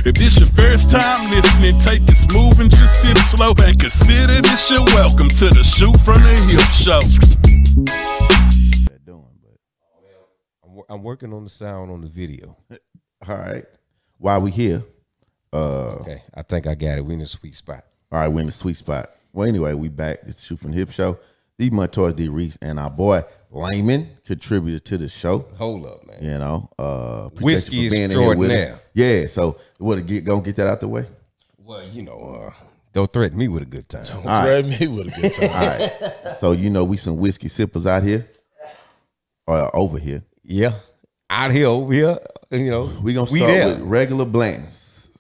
If this your first time listening, take it smooth and just sit slow and consider this your welcome to the Shoot from the Hip show. I'm working on the sound on the video. All right. While we here, okay, I think I got it. We in the sweet spot. All right, we in the sweet spot. Well, anyway, we back. It's the Shoot from the Hip show. D Montoya, D Reese, and our boy Layman contributed to the show. Hold up, man. You know, whiskey extraordinaire. Yeah, so gonna get that out the way. Well, you know, don't threaten me with a good time. Don't threaten me with a good time. All right. So you know we some whiskey sippers out here or over here. Yeah, out here, over here. You know, we gonna start with regular blends.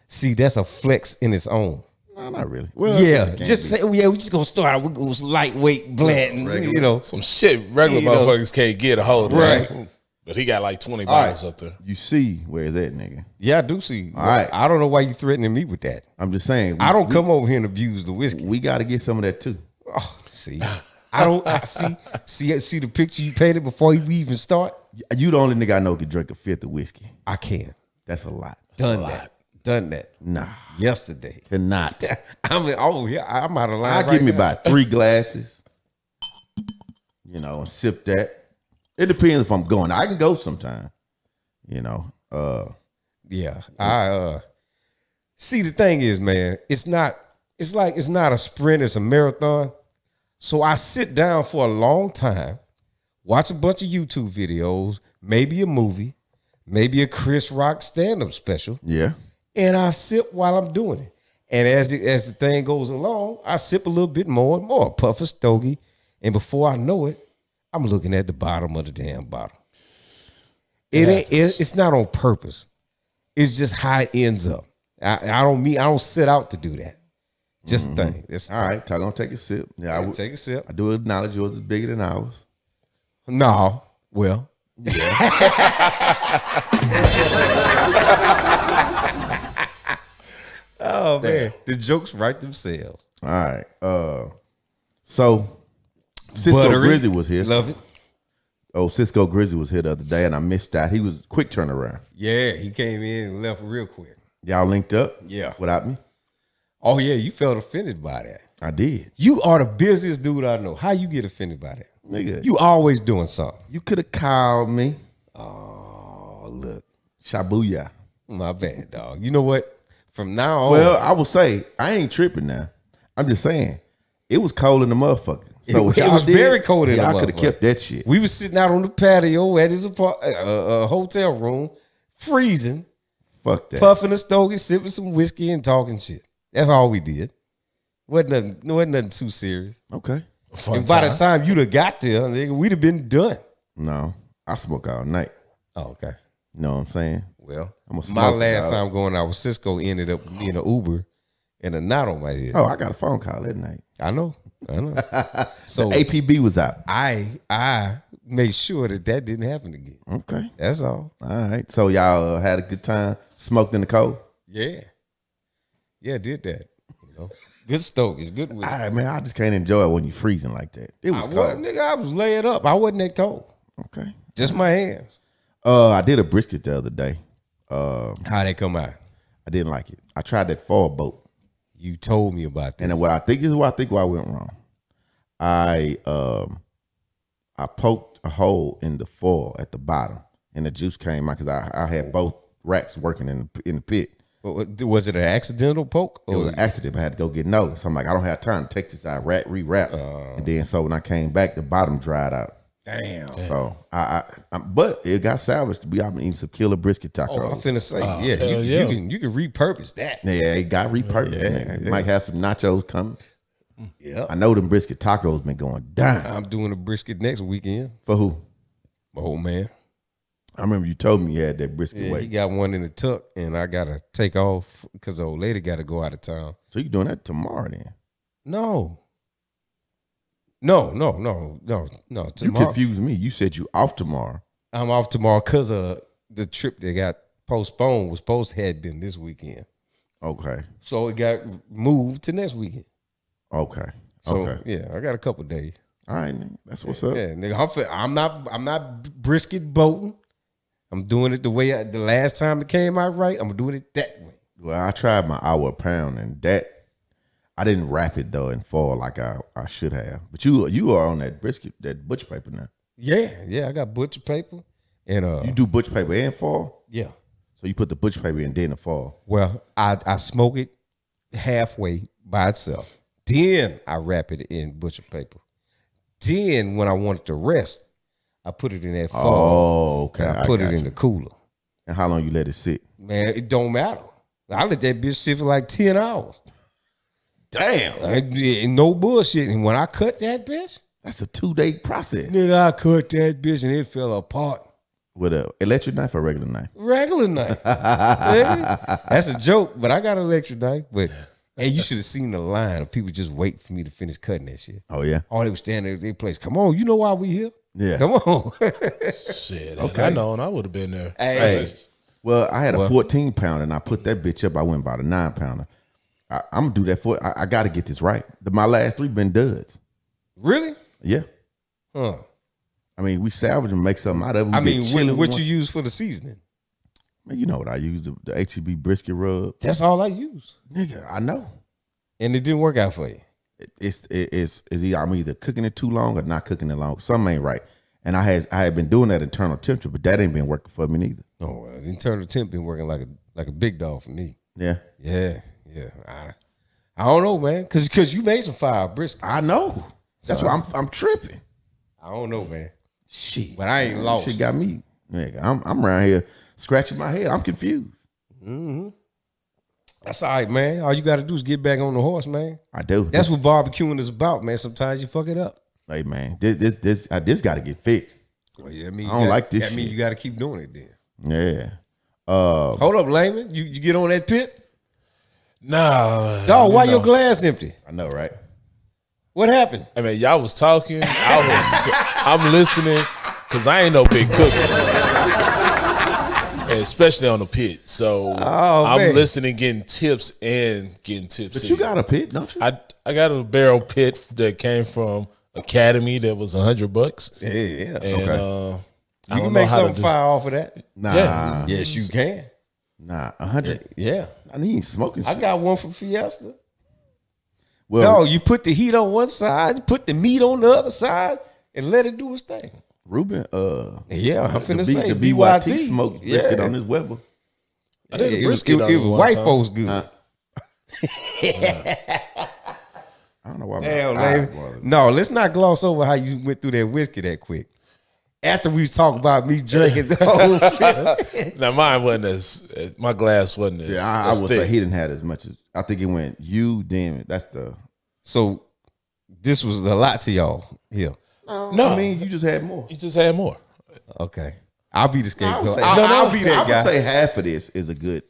See, that's a flex in its own. No, not really. Well, yeah, just say, we just gonna start out with lightweight blends. You know, some shit regular motherfuckers can't get a hold of. Right. But he got like 20 bottles up there. You see where is that nigga? Yeah, I do see. All right. I don't know why you threatening me with that. I'm just saying. I don't come over here and abuse the whiskey. We got to get some of that too. Oh, see, I don't see the picture you painted before we even start. You the only nigga I know can drink a fifth of whiskey. I can. That's a lot. Done that. Nah. Yesterday. Cannot. I'm out of line. I'll give me about 3 glasses. You know, and sip that. It depends if I'm going. I can go sometime. You know. Yeah. I see, the thing is, man, it's not a sprint, it's a marathon. So I sit down for a long time, watch a bunch of YouTube videos, maybe a movie, maybe a Chris Rock stand-up special. Yeah. And I sip while I'm doing it. And as the thing goes along, I sip a little bit more and more, puff a stogie. And before I know it, I'm looking at the bottom of the damn bottle. It's not on purpose. It's just how it ends up. I don't set out to do that. Just a thing. All right, I'm gonna take a sip. Yeah, I take a sip. I do acknowledge yours is bigger than ours. No, well, oh man, the jokes write themselves. All right. So Cisco Grizzly was here. Love it. Oh, Cisco Grizzly was here the other day, and I missed that. He was quick turnaround. Yeah, he came in and left real quick. Y'all linked up? Yeah. Without me? Oh yeah, you felt offended by that. I did. You are the busiest dude I know. How you get offended by that? Nigga. You always doing something. You could have called me. Oh, look. Shabuya. My bad, dog. You know what? From now on. Well, I will say, I ain't tripping now. I'm just saying, it was cold in the motherfucker. So it was very cold in the motherfucker. Y'all could have kept that shit. We was sitting out on the patio at his hotel room, freezing. Fuck that. Puffing a stogie, sipping some whiskey, and talking shit. That's all we did. Wasn't nothing too serious. Okay. And by the time you'd have got there, nigga, we'd have been done. No, I smoke all night. Oh, okay. You know what I'm saying? Well, I'm a my last time going out with Cisco ended up being an Uber and a knot on my head. Oh, I got a phone call that night. I know. So the APB was out. I made sure that didn't happen again. Okay. That's all. All right. So y'all had a good time, smoked in the cold? Yeah. Yeah, did that. You know, good stogies, good whiskey. All right, man, I just can't enjoy it when you freezing like that. It was cold. Nigga, I was laid up. I wasn't that cold. Okay. Just my hands. I did a brisket the other day. How'd they come out? I didn't like it. I tried that foil boat. You told me about that. And what I think why I went wrong. I poked a hole in the foil at the bottom, and the juice came out because I had both racks working in the pit. Was it an accidental poke? It was an accident. I had to go get noticed. So I'm like, I don't have time to take this out, rewrap. And then so when I came back, the bottom dried out. Damn. So but it got salvaged. I've been eating some killer brisket tacos. Oh, I'm finna say, you can repurpose that. Yeah, it got repurposed. Yeah. Might have some nachos coming. Yeah, I know them brisket tacos been going down. I'm doing a brisket next weekend. For who? My old man. I remember you told me you had that brisket weight. He got one in the tuck, and I gotta take off because the old lady got to go out of town. So you doing that tomorrow then? No. Tomorrow. You confused me. You said you off tomorrow. I'm off tomorrow because the trip that got postponed was supposed to have been this weekend. Okay. So it got moved to next weekend. Okay. So yeah, I got a couple days. All right, nigga. That's what's up. Yeah, nigga. I'm not brisket boating. I'm doing it the way the last time it came out right. I'm doing it that way. Well, I tried my hour a pound, and that I didn't wrap it though and fall like I should have. But you are on that brisket, that butcher paper now. Yeah, I got butcher paper and You do butcher paper and fall? Yeah. So you put the butcher paper in then the fall. Well, I smoke it halfway by itself. Then I wrap it in butcher paper. Then when I want it to rest, I put it in that fall. Oh, okay. And I put it in the cooler. And how long you let it sit? Man, it don't matter. I let that bitch sit for like 10 hours. Damn. No bullshit. And when I cut that bitch, That's a 2-day process. nigga, I cut that bitch and it fell apart. With an electric knife or a regular knife? Regular knife. Nigga. That's a joke, but I got an electric knife. But and you should have seen the line of people just wait for me to finish cutting that shit. Oh, yeah? Oh, they were standing there at their place. Come on, you know why we here? Yeah. Come on. Shit. Okay. I know, and I would have been there. Hey. Well, I had a 14 pounder and I put that bitch up. I went about a 9 pounder. I'm gonna do that for. I got to get this right. My last 3 been duds. Really? Yeah. Huh. I mean, we salvage and make something out of it. I mean, what you use for the seasoning? Man, you know what I use, the HEB brisket rub. That's all I use. Nigga, I know. And it didn't work out for you. I'm either cooking it too long or not cooking it long. Something ain't right. And I had been doing that internal temperature, but that ain't been working for me neither. Oh, well, the internal temp been working like a big dog for me. Yeah. Yeah. I don't know, man. Cause you made some fire brisket. I know. That's why I'm tripping. I don't know, man. Shit. But I ain't lost. Shit got me. Nigga, I'm around here scratching my head. I'm confused. Mm-hmm. That's all right, man. All you got to do is get back on the horse, man. I do. That's what barbecuing is about, man. Sometimes you fuck it up. Hey, man, this got to get fixed. Well, yeah, I don't like this That shit. means you got to keep doing it then. Yeah. Hold up, Layman. You get on that pit? Nah. Dog, why your glass empty? I know, right? What happened? I mean, y'all was talking. I'm listening because I ain't no big cooker. And especially on the pit. So I'm listening, getting tips and getting tips. But you got a pit, don't you? I got a barrel pit that came from Academy that was $100. Yeah. And Okay. You can make something fire off of that. Nah. Yeah. Yes, you can. Nah, 100. Yeah. I need smoking shit. I got one for Fiesta. Well, Dog, you put the heat on one side, you put the meat on the other side, and let it do its thing. Ruben, Yeah, I'm finna say the BYT smoked brisket on this Weber. I did a It was brisket on it one white time. folks good. I don't know why. Damn, Larry. No, let's not gloss over how you went through that whiskey that quick. After we talk about me drinking the whole film. Now mine wasn't as my glass wasn't as. Yeah, I as would thick. say he didn't have as much as. I think it went you, then that's the. So this was a lot to y'all here. No, I mean you just had more. you just had more. Okay. I'll be the scapegoat. I I'll be that I guy. would say half of this is a good,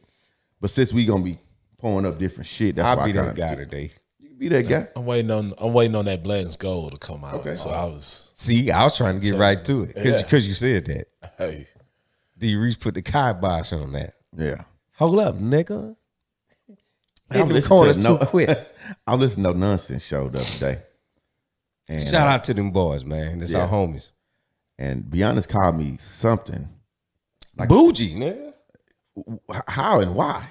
but since we gonna be pouring up different shit, that's why I'll be I that kinda, guy today. You can be that guy. I'm waiting on that Blanton's Gold to come out. Okay. So I was. See, I was trying to get right to it because you said that. Hey, D. Reese put the kibosh on that. Yeah. Hold up, nigga. I'm In the listening corners to too quick. I listened to No Nonsense show the other day. And, Shout out to them boys, man. That's our homies. And Beyonce called me something. Bougie, nigga. How and why?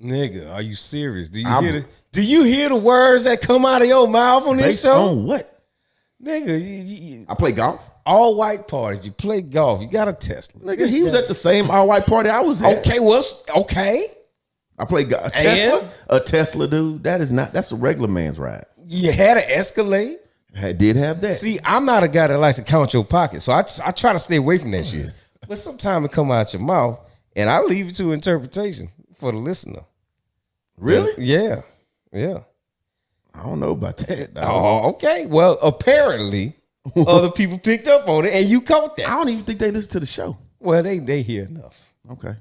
Nigga, are you serious? Do you hear the words that come out of your mouth on this Based show? on what? Nigga, I play golf. all white parties. You play golf. You got a Tesla. Nigga, he was at the same all white party I was at. Okay, well, okay. I play golf. A Tesla, dude. That's a regular man's ride. You had an Escalade. I did have that. See, I'm not a guy that likes to count your pockets, so I try to stay away from that shit. But sometimes it come out your mouth, and I leave it to interpretation for the listener. Really? Yeah. I don't know about that. dog. Oh, okay. Well, apparently, other people picked up on it, and you caught I that. don't even think they listen to the show. Well, they hear enough. Okay.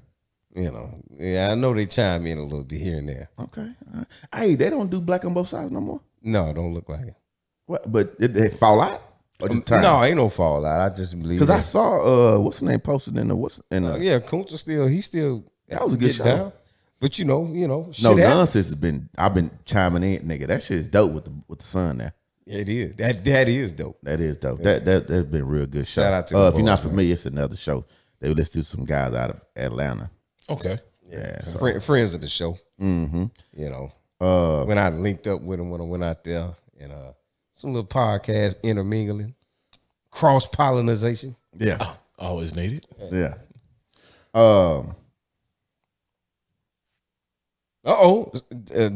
You know. Yeah, I know they chime in a little bit here and there. Okay. All right. Hey, they don't do black on both sides no more. No, it don't look like it. What? But they fall out or just time? No, ain't no fallout. I just believe Because I that. saw what's the name posted in the Yeah, Kunta still That was a good get show. down. But you know, shit No happens. Nonsense has been. I've been chiming in, nigga. That shit is dope with the sun now. It is. That is dope. That is dope. That's been a real good show. Shout out to the if you're not boys, familiar, it's another show they would listen to some guys out of Atlanta. Okay. Yeah, so, Friends of the show. mm-hmm. You know, when I linked up with them when I went out there, and some little podcast intermingling, cross pollination. Yeah, Always needed. yeah.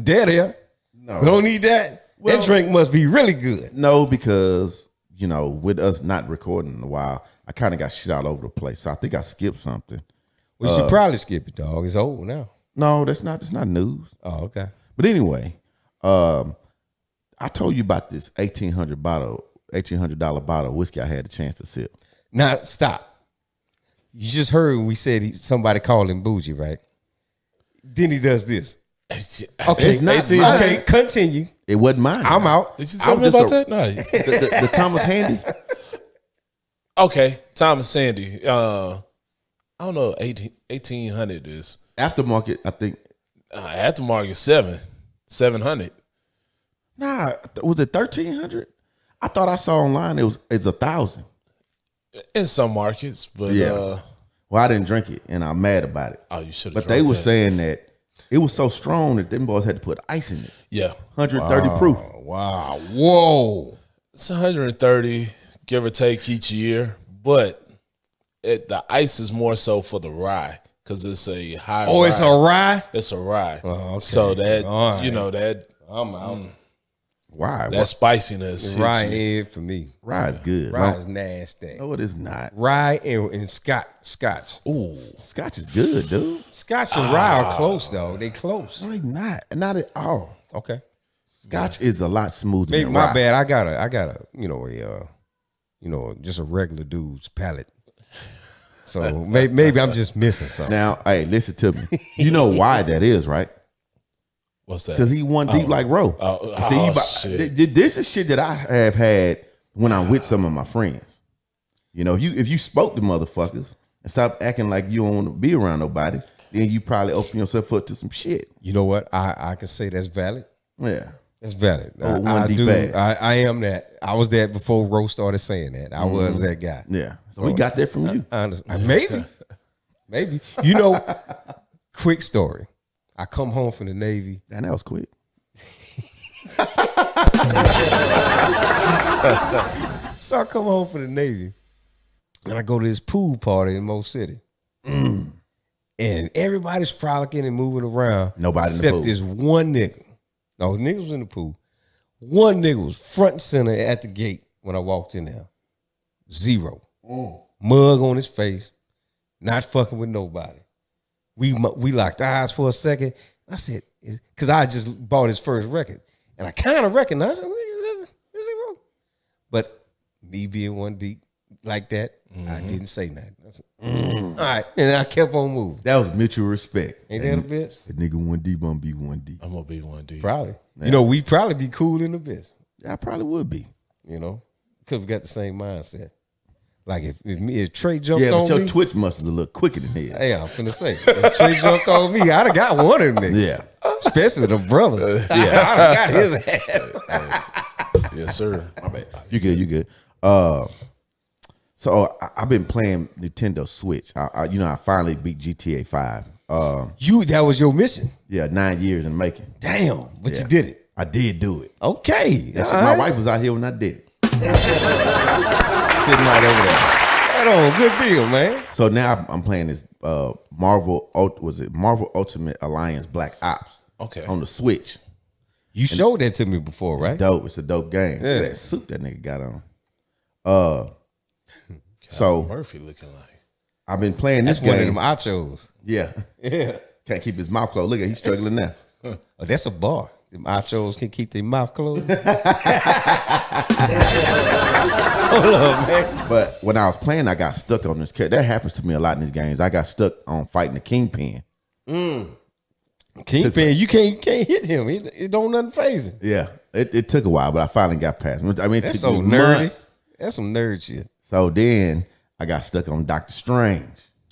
Dead air. No, We don't need that. Well- That drink must be really good. no, because you know, with us not recording in a while, I kind of got shit all over the place. So I think I skipped something. We should probably skip it, dog. It's old now. No, that's not news. Oh, okay. But anyway, I told you about this $1,800 bottle of whiskey I had a chance to sip. Now stop. You just heard we said somebody called him bougie, right? Then he does this. Okay, It's not okay, mine. continue. It wasn't mine. I'm out. Did you tell I'm me just about a- that? No. The Thomas Handy. Okay, Thomas Sandy. I don't know. 1800 is Aftermarket, I think. aftermarket 700. Nah, was it 1,300? I thought I saw online it's 1,000. In some markets, but Yeah. Well, I didn't drink it, and I'm mad about it. oh, you should. But they were saying that it was so strong that them boys had to put ice in it. yeah, 130 proof. Wow. Whoa. it's 130 give or take each year, but the ice is more so for the rye because it's a high. Oh, rye. it's a rye? It's a rye. Oh, okay. So that All right. you know that I'm out. Why? that spiciness. hits Rye you. head for me. Rye is good. Rye No, is nasty. no, it is not. Rye and Scotch. Ooh, Scotch is good, dude. Scotch and rye are close, though. They close. No, they not at all. Okay. Scotch is a lot smoother Maybe than my rye. bad. I got a just a regular dude's palate. So maybe I'm just missing something. Now, hey, listen to me. You know why that is, right? what's that? Because he won deep like Roe. Shit. This is shit that I have had when I'm with some of my friends. You know, if you spoke to motherfuckers and stop acting like you don't want to be around nobody, then you probably open yourself up to some shit. You know what? I can say that's valid. Yeah. That's valid. Oh, one I deep do. bag. I am that. I was that before Rose started saying that. I was that guy. Yeah. So we got that from you. I understand. Maybe. You know, quick story. I come home from the Navy. Damn, that was quick. So I come home from the Navy and I go to this pool party in Mo City. And everybody's frolicking and moving around. Nobody in the except pool. this one nigga. No, niggas was in the pool. One nigga was front and center at the gate when I walked in there. Zero. Mug on his face. Not fucking with nobody. We locked eyes for a second. I said, because I just bought his first record. And I kind of recognized him. Zero. But me being one deep like that, I didn't say nothing. I said, all right. And I kept on moving. That was mutual respect. Ain't that a bitch? That nigga 1D, I'm gonna be 1D. I'm gonna be one D. Probably. You know, we'd probably be cool in the bitch. Yeah, I probably would be. You know, because we got the same mindset. Like if Trey jumped Yeah, but on your me, Twitch muscles a little quicker than his. hey, I'm finna say, if Trey jumped on me, I'd have got one of them niggas. Yeah. Especially the brother. Yeah, I'd have got his ass. Yes, sir. My bad. You good. So I've been playing Nintendo Switch. I finally beat GTA 5. That was your mission. Yeah, 9 years in making. Damn, but Yeah. you did it. I did do it. Okay. That shit, all my right. wife was out here when I did it. Sitting right over there. Right on, good deal, man. So now I'm playing this Marvel Ultimate Alliance Black Ops. Okay. On the Switch. You showed that to me before, right? It's dope. It's a dope game. Yeah. That suit that nigga got on. So Murphy looking like. I've been playing this That's one of game. them achos. Yeah. Yeah. Can't keep his mouth closed. Look at he's struggling now. Oh, that's a bar. Them achos can keep their mouth closed. Hold up, man. But when I was playing, I got stuck on this character. That happens to me a lot in these games. I got stuck on fighting the Kingpin. Kingpin, you can't hit him. It don't nothing phase him. Yeah. It took a while, but I finally got past him. I mean, it That's took so me nerdy. months. That's some nerd shit. So then I got stuck on Doctor Strange.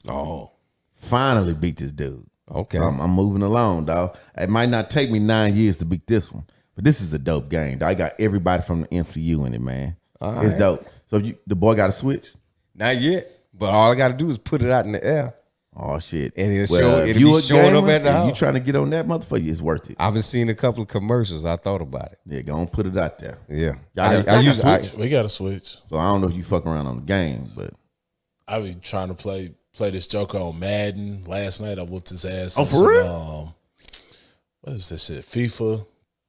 Oh, Finally beat this dude. okay. So I'm moving along, dog. It might not take me 9 years to beat this one, but this is a dope game, dog. I got everybody from the MCU in it, man. All It's right. dope. So the boy got a Switch? Not yet. But all I got to do is put it out in the air. Oh shit! And it'll be showing up at the house. You trying to get on that motherfucker? It's worth it. I've been seeing a couple of commercials. I thought about it. Yeah, go on, put it out there. Yeah, We got to switch. So I don't know if you fuck around on the game, but I be trying to play this Joker on Madden. Last night I whooped his ass. Oh, for real? What is this shit? FIFA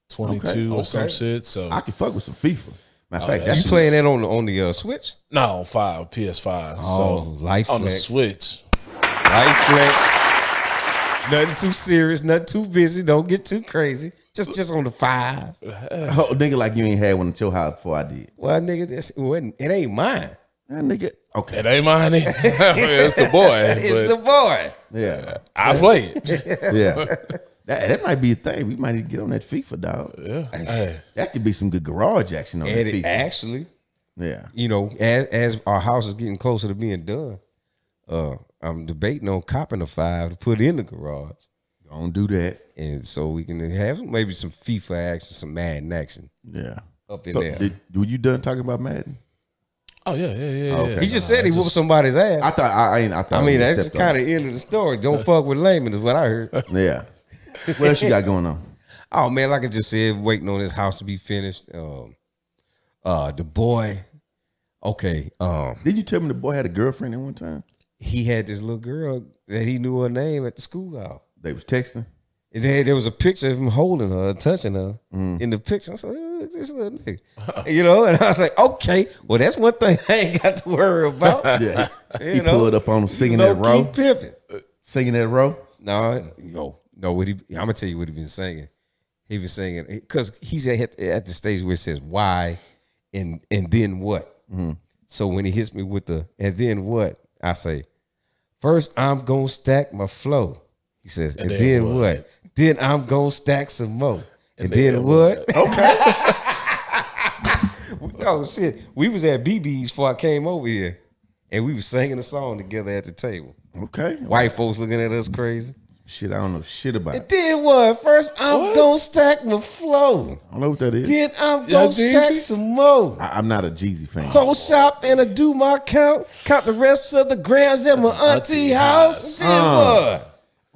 22 or some shit. So I can fuck with some FIFA. Matter of fact, you playing that on the Switch? No, on PS5. Oh, so Life on Flex. the Switch. Light flex. Nothing too serious, nothing too busy. Don't get too crazy. Just on the 5. Oh, nigga, like you ain't had one at your house before I did. Well, nigga, it ain't mine. That nigga, okay. It ain't mine. It's the boy. It's the boy. Yeah, I play it. yeah. That might be a thing. We might need to get on that FIFA, dog. Yeah. Hey. That could be some good garage action on that FIFA. Actually, yeah. You know, as our house is getting closer to being done, I'm debating on copping a 5 to put in the garage. Don't do that. And so we can have maybe some FIFA action, some Madden action. Yeah. Up in there. Were you done talking about Madden? Oh yeah. Okay. He just said he whooped somebody's ass. I thought I mean, that's kind of the end of the story. Don't fuck with layman is what I heard. Yeah. What else you got going on? Oh man, like I just said, waiting on this house to be finished. The boy. Okay. Did you tell me the boy had a girlfriend at one time? He had this little girl that he knew her name at the schoolhouse. They was texting. There was a picture of him holding her, touching her in the picture. I was like, look at this little nigga. You know, and I was like, okay, well, that's one thing I ain't got to worry about. Yeah. He pulled up on him singing that row. Singing that row? No, I'm going to tell you what he been singing. He was singing, because he's at the stage where it says, why, and then what? So when he hits me with the, and then what? I say, first I'm going to stack my flow. He says, and then what? Then I'm going to stack some more. And then what? Okay. Oh, shit. We was at BB's before I came over here. And we was singing a song together at the table. Okay. White folks looking at us crazy. Shit, I don't know shit about And it. then what? First I'm going to stack my flow. I don't know what that is. Then I'm going to stack some more. I'm not a Jeezy fan. Close shop and I do my count the rest of the grams at my auntie house. And then what?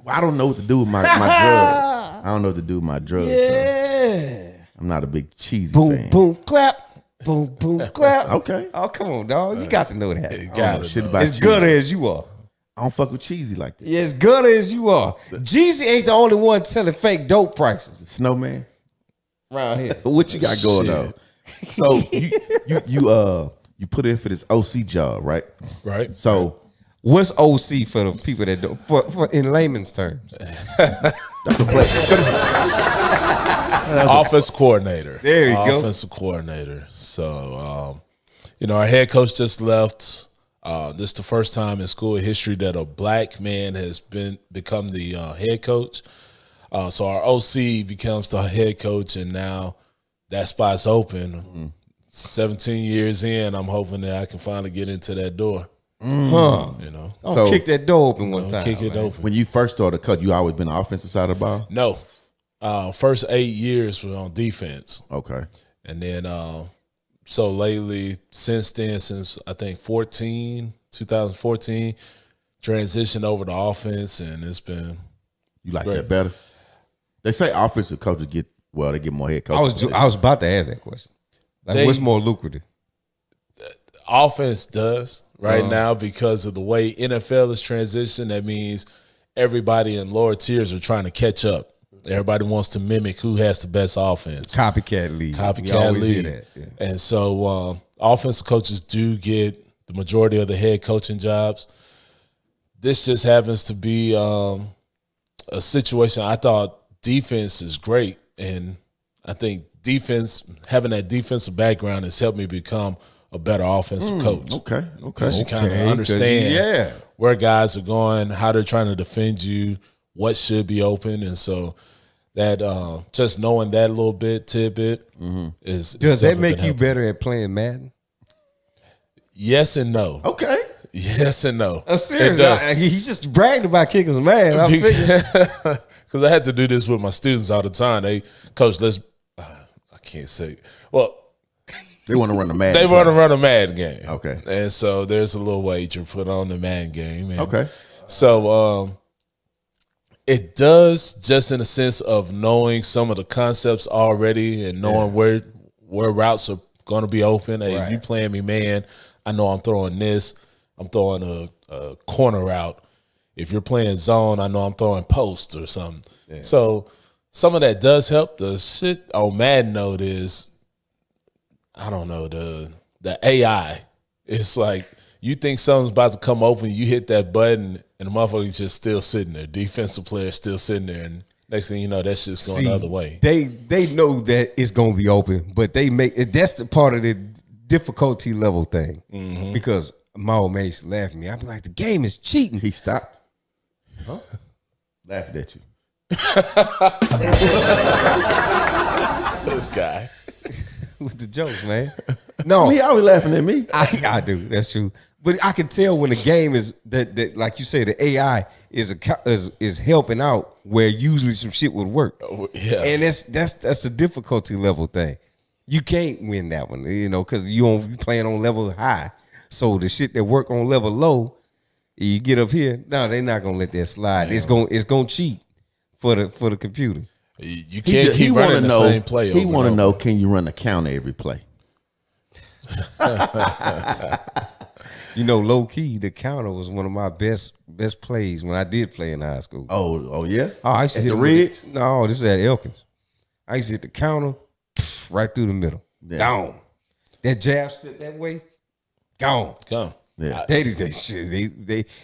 I don't know what to do with my drugs. I don't know what to do with my drugs. Yeah. So I'm not a big cheesy Boom, fan. boom, clap. Boom, boom, clap. Okay. Oh, come on, dog. You got to know that. Shit about As good as you are. I don't fuck with cheesy like that. Yeah, as good as you are. Jeezy ain't the only one telling fake dope prices Snowman. around here. What you got going on? So you put in for this OC job, right? Right. So What's OC for the people that don't, for in layman's terms? that's a place. Offense coordinator. There you go. Offensive coordinator. So, our head coach just left. This is the first time in school history that a black man has become the head coach. So our OC becomes the head coach, and now that spot's open. 17 years in, I'm hoping that I can finally get into that door. So kick that door open one time. Kick it open. When you first started, cut, you always been the offensive side of the ball? No. First 8 years were on defense. Okay. And then so lately, since then, since I think 2014, transitioned over to offense, and it's been You like great. that better? They say offensive coaches get more head coaches. I was about to ask that question. Like, what's more lucrative? Offense does now because of the way NFL is transitioned. That means everybody in lower tiers are trying to catch up. Everybody wants to mimic who has the best offense. Copycat league. Copycat league. That. Yeah. And so offensive coaches do get the majority of the head coaching jobs. This just happens to be a situation. I thought defense is great, and I think having that defensive background has helped me become a better offensive coach. Okay. You kind of understand where guys are going, how they're trying to defend you, what should be open, and so that just knowing that little tidbit is. Does that make you better at playing Madden? Yes and no. Okay. Yes and no. I'm serious. He just bragged about kicking some ass. I figured. Because I had to do this with my students all the time. They, coach, I can't say. Well, They want to run a Madden. They want to run a Madden game. Okay. And so there's a little wager put on the Madden game. And Okay. So it does, just in the sense of knowing some of the concepts already and knowing where routes are going to be open. Hey, if you playing me, man, I know I'm throwing this. I'm throwing a corner route. If you're playing zone, I know I'm throwing post or something. Yeah. So some of that does help. The shit on Madden note is, I don't know, the AI. It's like you think something's about to come open, you hit that button, and the motherfucker's just still sitting there. Defensive player still sitting there, and next thing you know, that shit's going the other way. They know that it's gonna be open, but they make it. That's the part of the difficulty level thing. Because my old man used to laugh at me. I'd be like, the game is cheating. He stopped. Huh? Laughing at you. This guy. With the jokes, man. No. He always laughing at me. I do. That's true. But I can tell when the game is that like you say, the AI is helping out where usually some shit would work. Yeah. And that's the difficulty level thing. You can't win that one, you know, because you playing on level high. So the shit that work on level low, you get up here, no, they're not gonna let that slide. Damn. It's gonna cheat for the computer. You can't keep running the same play. He want to know, can you run a counter every play? You know, low key, the counter was one of my best plays when I did play in high school. Oh yeah. Oh, I used to hit hit the ridge. No, this is at Elkins. I used to hit the counter right through the middle. Yeah. Gone. That jab spit that way. Gone. Yeah. They did that shit.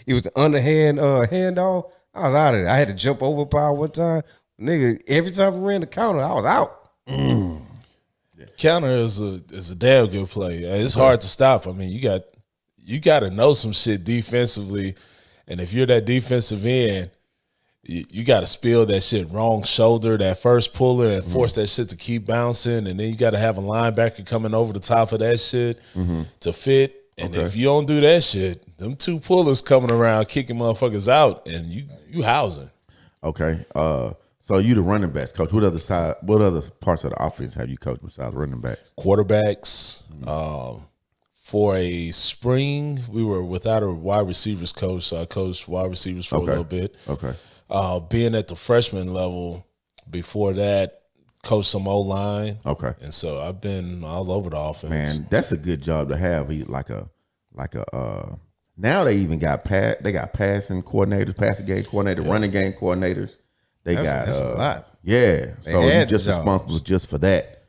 It was the underhand handoff. I was out of it. I had to jump over power one time. Nigga, every time I ran the counter, I was out. Counter is a damn good play. It's hard to stop. I mean, you got to know some shit defensively, and if you're that defensive end, you got to spill that shit wrong shoulder, that first puller, and force that shit to keep bouncing, and then you got to have a linebacker coming over the top of that shit to fit. And if you don't do that shit, them two pullers coming around kicking motherfuckers out, and you housing. Okay. So you the running backs coach. What other parts of the offense have you coached besides running backs? Quarterbacks. For a spring, we were without a wide receivers coach, so I coached wide receivers for a little bit. Okay. Being at the freshman level, before that, coached some O-line. Okay. And so I've been all over the offense. Man, that's a good job to have. Now they even got passing coordinators, passing game coordinators, running game coordinators. That's a lot. Yeah. So you're just responsible just for that.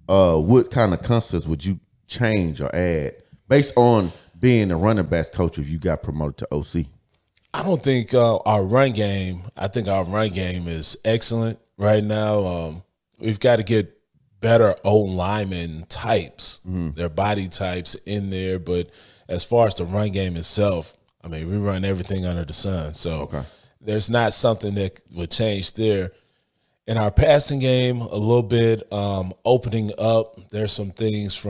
What kind of concepts would you change or add based on being a running backs coach if you got promoted to OC? I don't think our run game is excellent right now. We've got to get better O-lineman types, their body types in there. But as far as the run game itself, I mean, we run everything under the sun. So there's not something that would change there. In our passing game, a little bit opening up. There's some things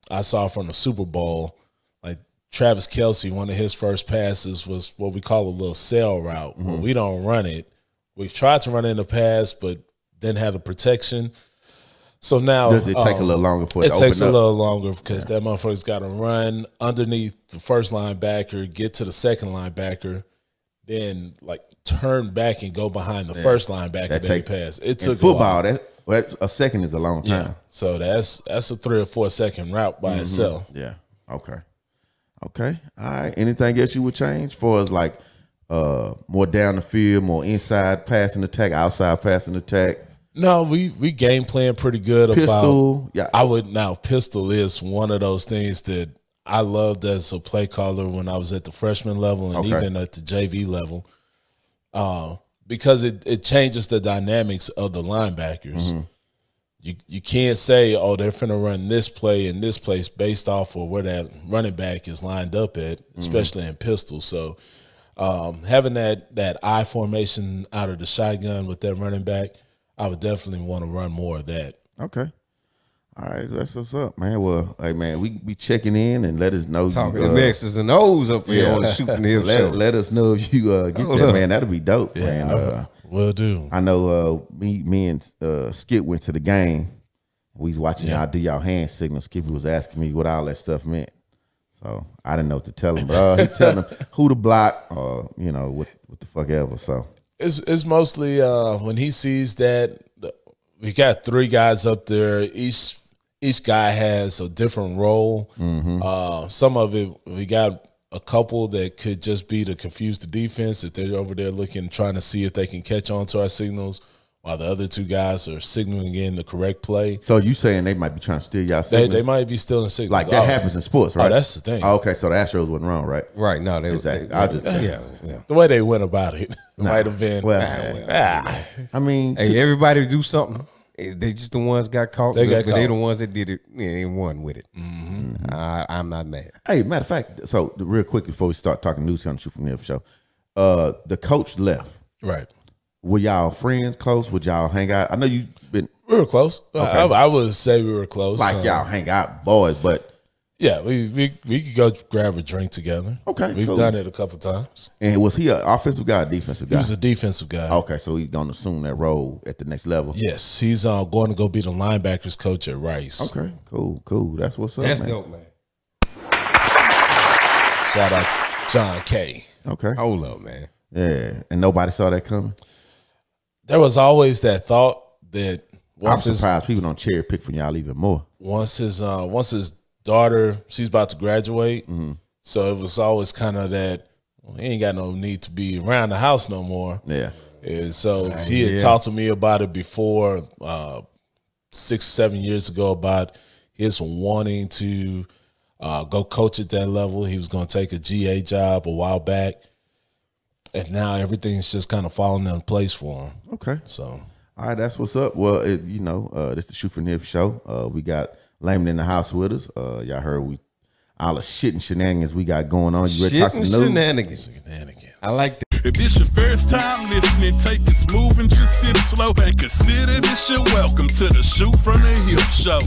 I saw from the Super Bowl. Like Travis Kelce, one of his first passes was what we call a little sail route. Well, we don't run it. We've tried to run it in the past, but didn't have the protection. So now does it take a little longer for it to open up? It takes a little longer because that motherfucker's got to run underneath the first linebacker, get to the second linebacker, then like turn back and go behind the first linebacker that he passed. It took football. A second is a long time. Yeah. So that's a 3 or 4 second route by itself. Yeah. Okay. All right. Anything else you would change for us, like more down the field, more inside passing attack, outside passing attack? No, we game plan pretty good pistol, about pistol is one of those things that I loved as a play caller when I was at the freshman level and even at the JV level. Because it changes the dynamics of the linebackers. You can't say, oh, they're finna run this play in this place based off of where that running back is lined up at, especially in pistol. So having that I formation out of the shotgun with that running back, I would definitely want to run more of that. Okay. All right, that's what's up, man. Well, hey, man, we be checking in and let us know. Talking the X's and O's up here on the Shoot from the Hip show. Let us know if you get that, man. That'll be dope, man. Will do. I know me and Skip went to the game, We was watching y'all do y'all hand signals. Keeper was asking me what all that stuff meant. So I didn't know what to tell him. But he telling him who to block or, you know, what the fuck ever. So it's mostly when he sees that we got 3 guys up there. Each guy has a different role. Some of it, we got a couple that could just be to confuse the defense if they're over there trying to see if they can catch on to our signals, while the other 2 guys are signaling in the correct play. So you saying they might be trying to steal y'all signals? They might be stealing signals. Like that happens in sports, right? Oh, that's the thing. Oh, okay, so the Astros wasn't wrong, right? Right. No, they exactly. The way they went about it might have been. I mean, hey, everybody do something. They just the ones got caught. They the ones that did it. Yeah, they won with it. I'm not mad. Hey, matter of fact, so real quick before we start talking news here on the Shoot from the Hip show, the coach left. Right. Were y'all friends close? Would y'all hang out? I know you been. We were close. Okay. I would say we were close. Like y'all hang out, boys, but yeah, we could go grab a drink together. Okay, we've done it a couple times. And was he an offensive guy, or defensive guy? He was a defensive guy. Okay, so he's gonna assume that role at the next level. Yes, he's going to go be the linebackers coach at Rice. Okay, cool. That's what's up. That's man. dope, man. Shout out to John K. Okay, hold up, man. Yeah, and nobody saw that coming. There was always that thought that I'm surprised people don't cherry pick from y'all even more. Once his daughter, she's about to graduate, so it was always kind of that he ain't got no need to be around the house no more. Yeah. And so he had talked to me about it before 6 or 7 years ago about his wanting to go coach at that level. He was going to take a GA job a while back. And now everything's just kind of falling in place for him. Okay. So, all right, that's what's up. Well, this is the Shoot from the Hip show. We got Layman in the house with us. Y'all heard all the shit and shenanigans we got going on. You ready to talk some news? Shenanigans. I like that. If it's your first time listening, take it smooth and just sit slow and consider this your welcome to the Shoot from the Hip show.